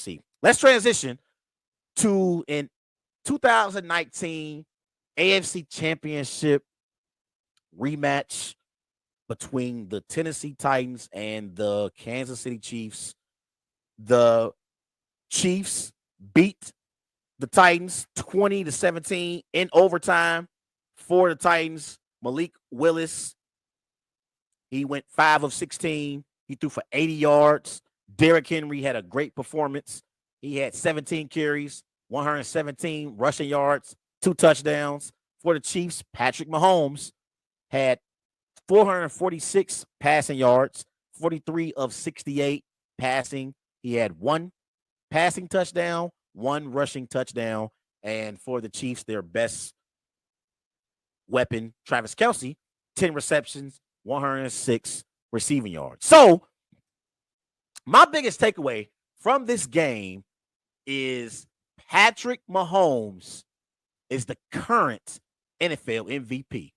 See, let's transition to in 2019 AFC Championship rematch between the Tennessee Titans and the Kansas City Chiefs. The Chiefs beat the Titans 20-17 in overtime. For the Titans, Malik Willis, he went 5 of 16. He threw for 80 yards. Derrick Henry had a great performance. He had 17 carries, 117 rushing yards, 2 touchdowns. For the Chiefs, Patrick Mahomes had 446 passing yards, 43 of 68 passing. He had 1 passing touchdown, 1 rushing touchdown. And for the Chiefs, their best weapon, Travis Kelce, 10 receptions, 106 receiving yards. So, my biggest takeaway from this game is Patrick Mahomes is the current NFL MVP.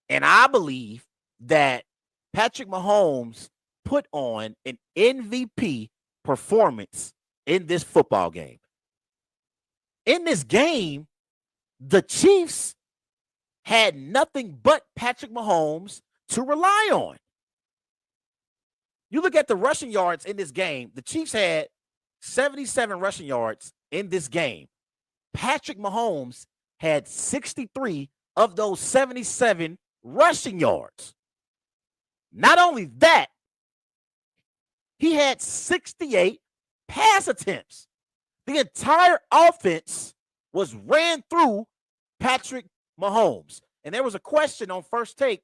And I believe that Patrick Mahomes put on an MVP performance in this football game. In this game, the Chiefs had nothing but Patrick Mahomes to rely on. You look at the rushing yards in this game, the Chiefs had 77 rushing yards in this game. Patrick Mahomes had 63 of those 77 rushing yards. Not only that, he had 68 pass attempts. The entire offense was ran through Patrick Mahomes. And there was a question on First Take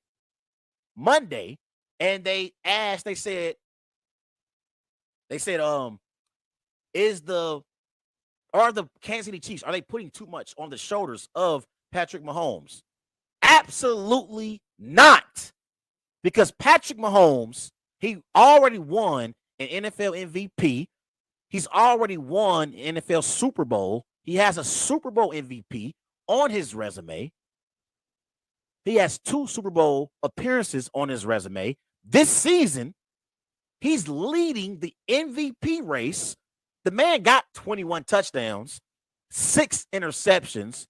Monday, and they said, are the Kansas City Chiefs, are they putting too much on the shoulders of Patrick Mahomes? Absolutely not. Because Patrick Mahomes, he already won an NFL MVP. He's already won an NFL Super Bowl. He has a Super Bowl MVP on his resume. He has 2 Super Bowl appearances on his resume. This season, he's leading the MVP race. The man got 21 touchdowns, 6 interceptions,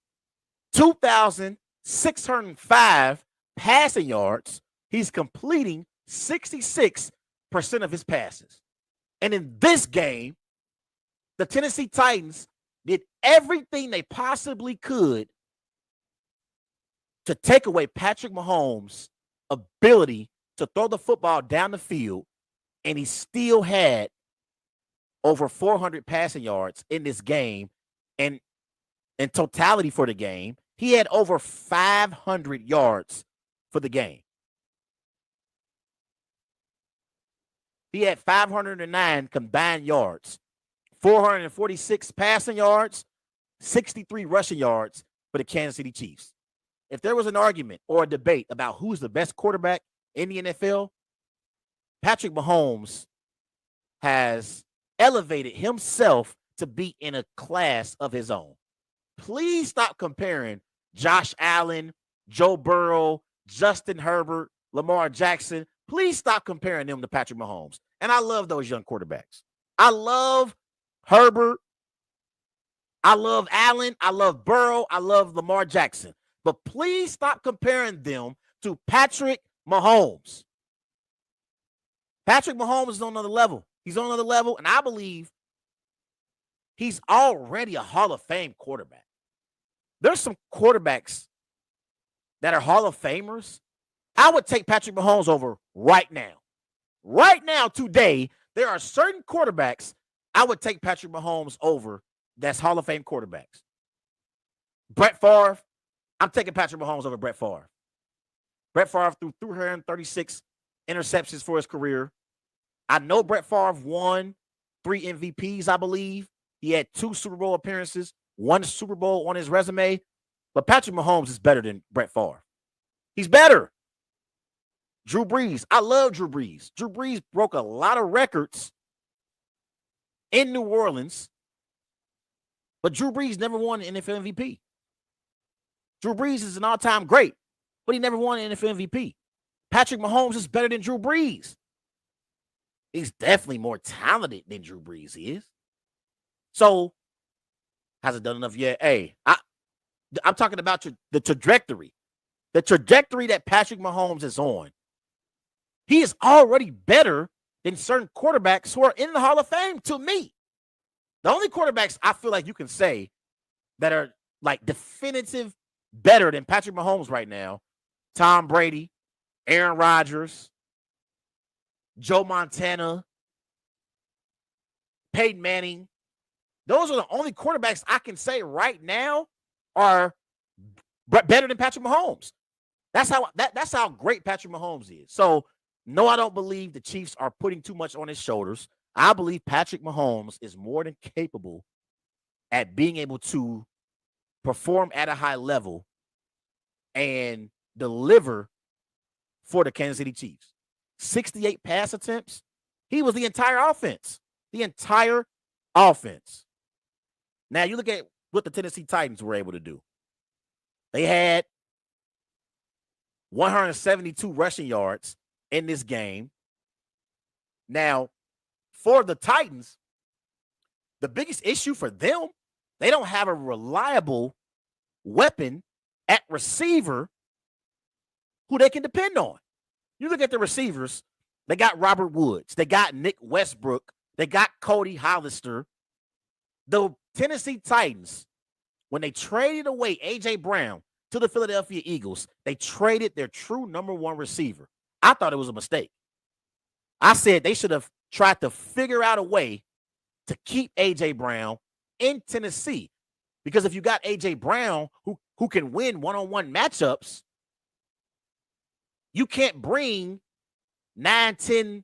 2,605 passing yards. He's completing 66% of his passes. And in this game, the Tennessee Titans did everything they possibly could to take away Patrick Mahomes' ability to throw the football down the field, and he still had over 400 passing yards in this game. And in totality for the game, he had over 500 yards for the game. He had 509 combined yards, 446 passing yards, 63 rushing yards for the Kansas City Chiefs. If there was an argument or a debate about who's the best quarterback in the NFL, Patrick Mahomes has elevated himself to be in a class of his own. Please stop comparing Josh Allen, Joe Burrow, Justin Herbert, Lamar Jackson. Please stop comparing them to Patrick Mahomes. And I love those young quarterbacks. I love Herbert. I love Allen. I love Burrow. I love Lamar Jackson. But please stop comparing them to Patrick Mahomes. Patrick Mahomes is on another level. He's on another level, and I believe he's already a Hall of Fame quarterback. There's some quarterbacks that are Hall of Famers. I would take Patrick Mahomes over right now. Right now, today, there are certain quarterbacks I would take Patrick Mahomes over that's Hall of Fame quarterbacks. Brett Favre, I'm taking Patrick Mahomes over Brett Favre. Brett Favre threw 336 interceptions for his career. I know Brett Favre won 3 MVPs, I believe. He had 2 Super Bowl appearances, 1 Super Bowl on his resume. But Patrick Mahomes is better than Brett Favre. He's better. Drew Brees. I love Drew Brees. Drew Brees broke a lot of records in New Orleans, but Drew Brees never won an NFL MVP. Drew Brees is an all-time great, but he never won an NFL MVP. Patrick Mahomes is better than Drew Brees. He's definitely more talented than Drew Brees is. So, has it done enough yet? Hey, I'm talking about the trajectory. The trajectory that Patrick Mahomes is on. He is already better than certain quarterbacks who are in the Hall of Fame to me. The only quarterbacks I feel like you can say that are like definitive better than Patrick Mahomes right now, Tom Brady, Aaron Rodgers, Joe Montana, Peyton Manning. Those are the only quarterbacks I can say right now are better than Patrick Mahomes. That's how great Patrick Mahomes is. So, no, I don't believe the Chiefs are putting too much on his shoulders. I believe Patrick Mahomes is more than capable at being able to perform at a high level and deliver for the Kansas City Chiefs. 68 pass attempts. He was the entire offense. The entire offense. Now, you look at what the Tennessee Titans were able to do. They had 172 rushing yards in this game. Now, for the Titans, the biggest issue for them, they don't have a reliable weapon at receiver who they can depend on. You look at the receivers, they got Robert Woods, they got Nick Westbrook, they got Cody Hollister. The Tennessee Titans, when they traded away A.J. Brown to the Philadelphia Eagles, they traded their true number one receiver. I thought it was a mistake. I said they should have tried to figure out a way to keep A.J. Brown in Tennessee. Because if you got A.J. Brown who can win one-on-one matchups, you can't bring 9, 10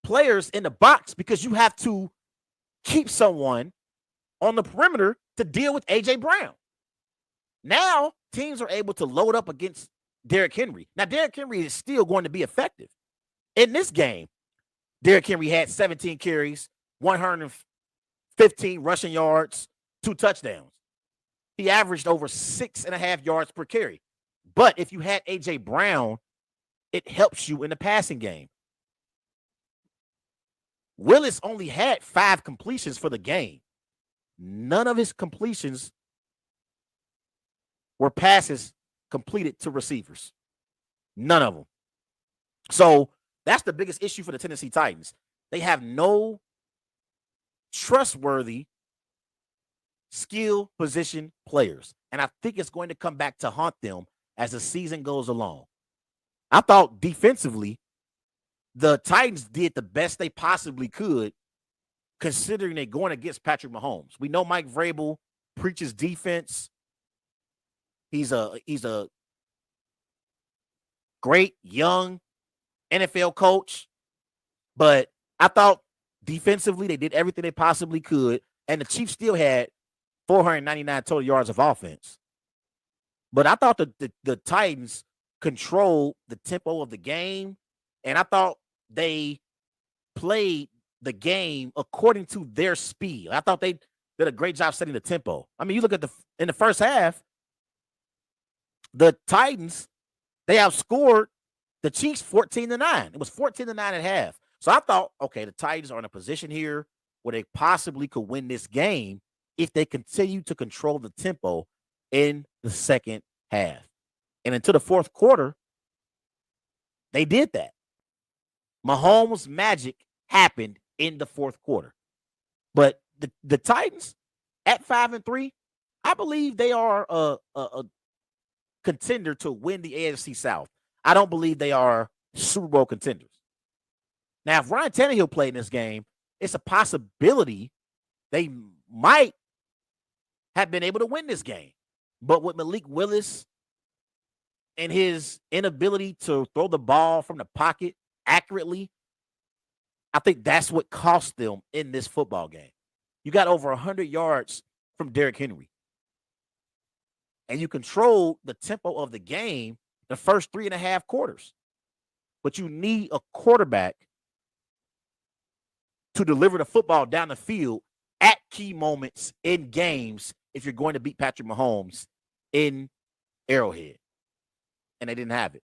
players in the box because you have to keep someone on the perimeter to deal with A.J. Brown. Now, teams are able to load up against Derrick Henry. Now, Derrick Henry is still going to be effective. In this game, Derrick Henry had 17 carries, 115 rushing yards, 2 touchdowns. He averaged over 6.5 yards per carry. But if you had A.J. Brown, it helps you in the passing game. Willis only had 5 completions for the game. None of his completions were passes completed to receivers. None of them. So that's the biggest issue for the Tennessee Titans. They have no trustworthy skill position players. And I think it's going to come back to haunt them as the season goes along. I thought defensively, the Titans did the best they possibly could, considering they're going against Patrick Mahomes. We know Mike Vrabel preaches defense. He's a great young NFL coach, but I thought defensively they did everything they possibly could, and the Chiefs still had 499 total yards of offense. But I thought the Titans controlled the tempo of the game, and I thought they played the game according to their speed. I thought they did a great job setting the tempo. I mean, you look at in the first half, the Titans, they outscored the Chiefs 14-9. It was 14-9 at half. So I thought, okay, the Titans are in a position here where they possibly could win this game if they continue to control the tempo in the second half. And until the fourth quarter, they did that. Mahomes' magic happened in the fourth quarter. But the Titans at 5-3, I believe they are a contender to win the AFC South. I don't believe they are Super Bowl contenders. Now, if Ryan Tannehill played in this game, it's a possibility they might have been able to win this game. But with Malik Willis and his inability to throw the ball from the pocket accurately, I think that's what cost them in this football game. You got over 100 yards from Derrick Henry. And you controlled the tempo of the game the first 3.5 quarters. But you need a quarterback to deliver the football down the field at key moments in games if you're going to beat Patrick Mahomes in Arrowhead. And they didn't have it.